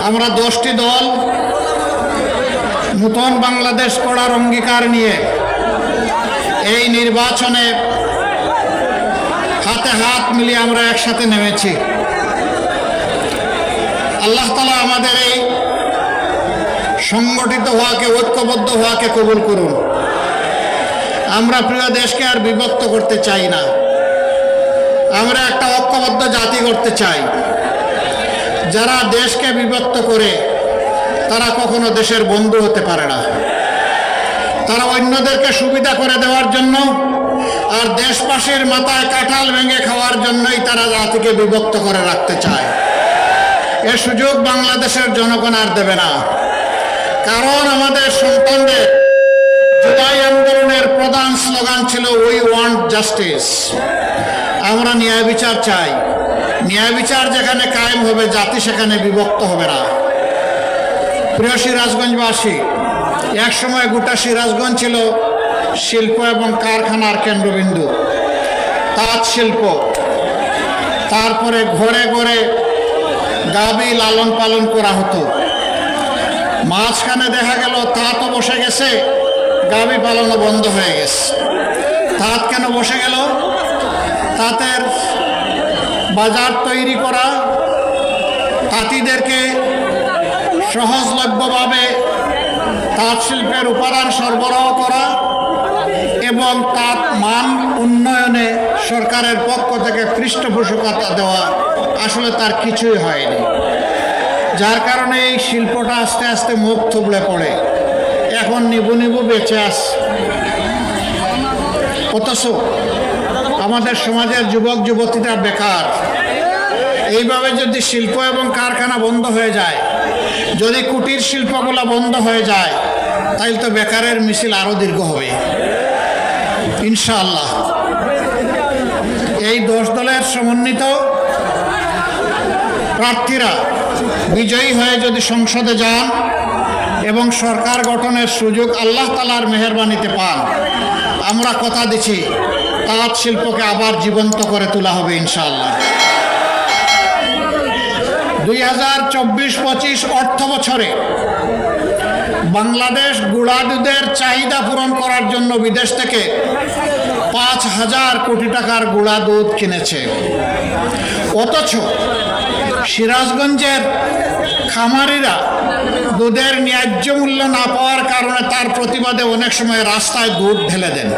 আমরা 10টি দল নতুন বাংলাদেশ গড়ার অঙ্গীকার নিয়ে এই নির্বাচনে হাতে হাত মিলিয়ে আমরা একসাথে নেমেছি। আল্লাহ তাআলা আমাদের এই সংগঠিত হওয়াকে, ঐক্যবদ্ধ হওয়াকে কবুল করুন। আমরা প্রিয় দেশকে আর বিভক্ত করতে চাই না, আমরা একটা ঐক্যবদ্ধ জাতি করতে চাই। যারা দেশকে বিভক্ত করে তারা কখনো দেশের বন্ধু হতে পারে না। তারা অন্যদেরকে সুবিধা করে দেওয়ার জন্য আর দেশবাসীর মাথায় কাঁঠাল ভেঙে খাওয়ার জন্যই তারা জাতিকে বিভক্ত করে রাখতে চায়। এ সুযোগ বাংলাদেশের জনগণ আর দেবে না। কারণ আমাদের সন্তানদের জুলাই আন্দোলনের প্রধান স্লোগান ছিল উই ওয়ান্ট জাস্টিস। আমরা ন্যায় বিচার চাই। ন্যায় বিচার যেখানে কায়েম হবে, জাতি সেখানে বিভক্ত হবে না। প্রিয় সিরাজগঞ্জবাসী, এক সময় গোটা সিরাজগঞ্জ ছিল শিল্প এবং কারখানার কেন্দ্রবিন্দু, তাঁত শিল্প। তারপরে ঘরে ঘরে গাভী লালন পালন করা হতো। মাঝখানে দেখা গেল তাঁতও বসে গেছে, গাভী পালনও বন্ধ হয়ে গেছে। তাঁত কেন বসে গেল? তাঁতের বাজার তৈরি করা, তাঁতিদেরকে সহজলভ্যভাবে তাঁত শিল্পের উপাদান সরবরাহ করা এবং তাঁত মান উন্নয়নে সরকারের পক্ষ থেকে পৃষ্ঠপোষকতা দেওয়া, আসলে তার কিছুই হয়নি। যার কারণে এই শিল্পটা আস্তে আস্তে মুখ থুবড়ে পড়ে এখন নিবু নিবু বেঁচে আসে। অথচ আমাদের সমাজের যুবক যুবতীরা বেকার। এইভাবে যদি শিল্প এবং কারখানা বন্ধ হয়ে যায়, যদি কুটির শিল্পগুলো বন্ধ হয়ে যায়, তাহলে তো বেকারের মিছিল আরও দীর্ঘ হবে ইনশাআল্লাহ। এই 10 দলের সমন্বিত প্রার্থীরা বিজয়ী হয়ে যদি সংসদে যান এবং সরকার গঠনের সুযোগ আল্লাহ তাআলার মেহেরবানিতে পান, আমরা কথা দিচ্ছি তাঁত শিল্পকে আবার জীবন্ত করে তোলা হবে ইনশাআল্লাহ। 2024-25 অর্থ বছরে বাংলাদেশ গুঁড়া দুধের চাহিদা পূরণ করার জন্য বিদেশ থেকে 5,000 কোটি টাকার গুঁড়া দুধ কিনেছে। অথচ সিরাজগঞ্জের খামারিরা দুধের ন্যায্য মূল্য না পাওয়ার কারণে তার প্রতিবাদে অনেক সময় রাস্তায় দুধ ঢেলে দেন।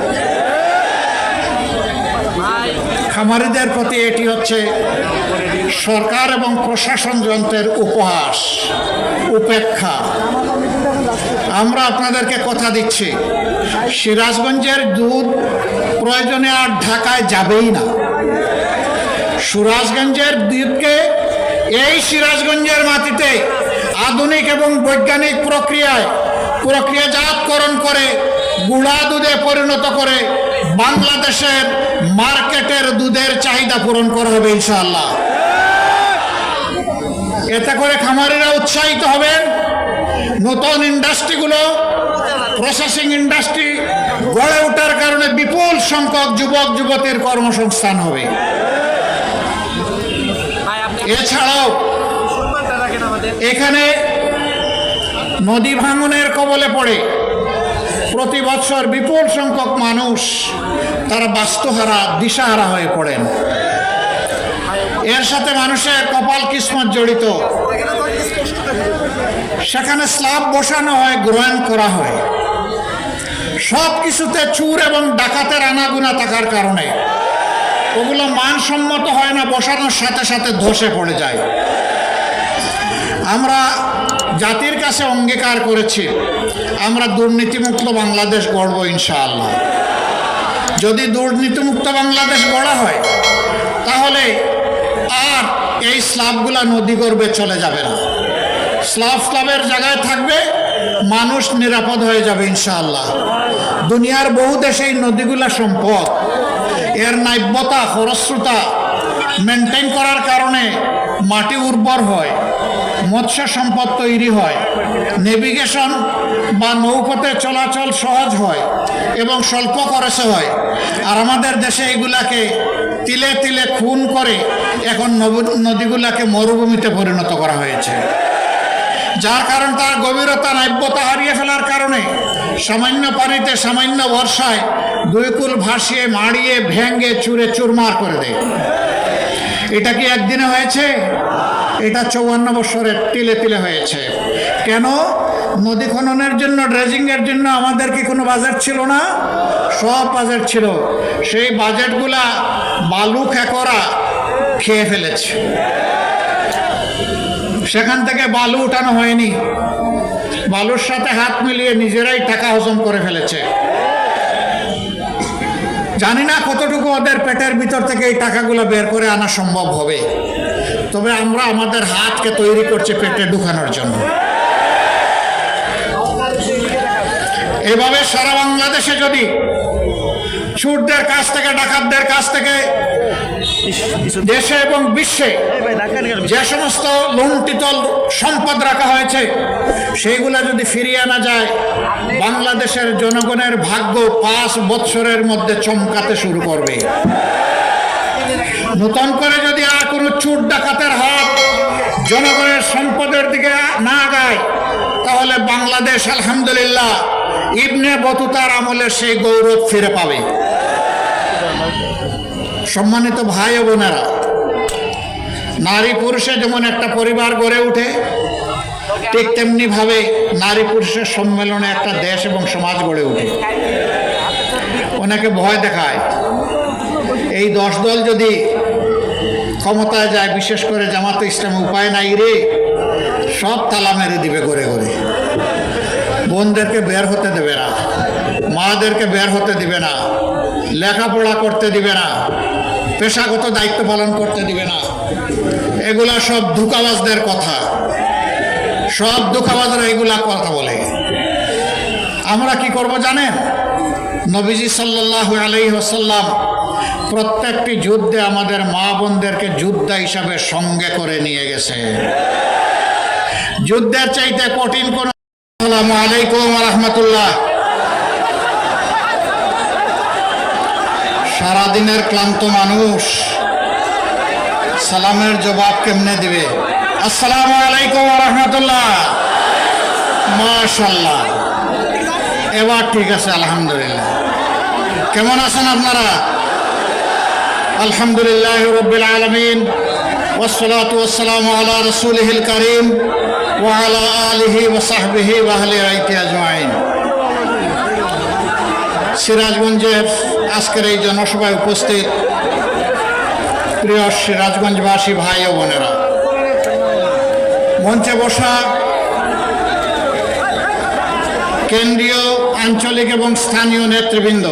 খামারিদের প্রতি এটি হচ্ছে সরকার এবং প্রশাসন যন্ত্রের উপহাস, উপেক্ষা। আমরা আপনাদেরকে কথা দিচ্ছি, সিরাজগঞ্জের দুধ প্রয়োজনে আর ঢাকায় যাবেই না। সিরাজগঞ্জের দুধকে এই সিরাজগঞ্জের মাটিতে আধুনিক এবং বৈজ্ঞানিক প্রক্রিয়াজাতকরণ করে গুঁড়া দুধে পরিণত করে বাংলাদেশের মার্কেটের দুধের চাহিদা পূরণ করা হবে ইনশাআল্লাহ। এতে করে খামারিরা উৎসাহিত হবেন। নতুন ইন্ডাস্ট্রিগুলো, প্রসেসিং ইন্ডাস্ট্রি গড়ে ওঠার কারণে বিপুল সংখ্যক যুবক যুবতীর কর্মসংস্থান হবে। এছাড়াও এখানে নদী ভাঙনের কবলে পড়ে প্রতি বছর বিপুল সংখ্যক মানুষ তারা বাস্তুহারা, দিশাহারা হয়ে পড়েন। এর সাথে মানুষের কপাল কিসমত জড়িত। সেখানে স্ল্যাব বসানো হয়, গ্রহণ করা হয়। সব কিছুতে চুর এবং ডাকাতের আনাগুনা থাকার কারণে ওগুলো মানসম্মত হয় না, বসানোর সাথে সাথে ধসে পড়ে যায়। আমরা জাতির কাছে অঙ্গীকার করেছি আমরা দুর্নীতিমুক্ত বাংলাদেশ গড়ব ইনশাআল্লাহ। যদি দুর্নীতিমুক্ত বাংলাদেশ গড়া হয় তাহলে আর এই স্ল্যাবগুলা নদী গর্ভে চলে যাবে না। স্ল্যাবের জায়গায় থাকবে, মানুষ নিরাপদ হয়ে যাবে ইনশাআল্লাহ। দুনিয়ার বহু দেশে এই নদীগুলা সম্পদ। এর নাব্যতা, খরস্রোতা মেনটেন করার কারণে মাটি উর্বর হয়, মৎস্য সম্পদ তৈরি হয়, নেভিগেশন বা নৌপথে চলাচল সহজ হয় এবং স্বল্প খরচে হয়। আর আমাদের দেশে এগুলাকে তিলে তিলে খুন করে এখন নদীগুলাকে মরুভূমিতে পরিণত করা হয়েছে। যার কারণ তার গভীরতা নাব্যতা হারিয়ে ফেলার কারণে সামান্য পানিতে সামান্য বর্ষায় দুই কুল ভাসিয়ে মাড়িয়ে ভেঙ্গে চুরে চুরমার করে দেয়। এটা কি একদিনে হয়েছে? এটা 54 বছরের তিলে তিলে হয়েছে। কেন? নদী খননের জন্য, ড্রেজিংয়ের জন্য আমাদের কি কোনো বাজেট ছিল না? সব বাজেট ছিল। সেই বাজেটগুলা বালু খেকরা খেয়ে ফেলেছে। সেখান থেকে বালু উঠানো হয়নি, বালুর সাথে হাত মিলিয়ে নিজেরাই টাকা হজম করে ফেলেছে। জানি না কতটুকু ওদের পেটের ভিতর থেকে এই টাকাগুলো বের করে আনা সম্ভব হবে, তবে আমরা আমাদের হাতকে তৈরি করছি পেটে ঢুকানোর জন্য। এভাবে সারা বাংলাদেশে যদি চোরদের কাছ থেকে, ডাকাতদের কাছ থেকে দেশে এবং বিশ্বে যে সমস্ত লুণ্ঠিত সম্পদ রাখা হয়েছে সেইগুলা যদি ফিরিয়ে আনা যায়, বাংলাদেশের জনগণের ভাগ্য 5 বছরের মধ্যে চমকাতে শুরু করবে। নতুন করে যদি আর কোনো চোর ডাকাতের হাত জনগণের সম্পদের দিকে না আগায়, তাহলে বাংলাদেশ আলহামদুলিল্লাহ ইবনে বতুতার আমলের সেই গৌরব ফিরে পাবে। সম্মানিত ভাই ও বোনেরা, নারী পুরুষে যেমন একটা পরিবার গড়ে ওঠে, ঠিক তেমনি ভাবে নারী পুরুষের সম্মেলনে একটা দেশ এবং সমাজ গড়ে ওঠে। অনেকে ভয় দেখায় এই 10 দল যদি ক্ষমতায় যায়, বিশেষ করে জামাতে ইসলামী, উপায় নাই রে, সব তালা মেরে দিবে ঘরে ঘরে। বোনদেরকে বের হতে দেবে না, মাদেরকে বের হতে দিবে না, লেখাপড়া করতে দিবে না, পেশাগত দায়িত্ব পালন করতে দিবে না। এগুলা সব ধোঁকাবাজদের কথা, সব ধোঁকাবাজরা এগুলা কথা বলে। আমরা কি করব জানেন? নবীজি সাল্লাল্লাহু আলাইহি ওয়াসাল্লাম প্রত্যেকটি যুদ্ধে আমাদের মা বোনদেরকে যোদ্ধা হিসাবে সঙ্গে করে নিয়ে গেছে। যুদ্ধের চাইতে কঠিন কোন। আসসালামু আলাইকুম ওয়া রাহমাতুল্লাহ। সারাদিনের ক্লান্ত মানুষ সালামের জবাব কেমনে দিবে? আসসালামু আলাইকুম ওয়া রাহমাতুল্লাহ। মাশাআল্লাহ, এবার ঠিক আছে আলহামদুলিল্লাহ। কেমন আছেন আপনারা? আলহামদুলিল্লাহ রাব্বিল আলামিন, ওয়াসসালাতু ওয়াসসালামু আলা রাসূলিহিল কারীম ওয়া আলা আলিহি ওয়া সাহবিহি ওয়া আহলি বাইতি আজমাইন। সিরাজগঞ্জের আজকের এই জনসভায় উপস্থিত প্রিয় সিরাজগঞ্জবাসী ভাই ও বোনেরা, মঞ্চে বসা কেন্দ্রীয়, আঞ্চলিক এবং স্থানীয় নেতৃবৃন্দ,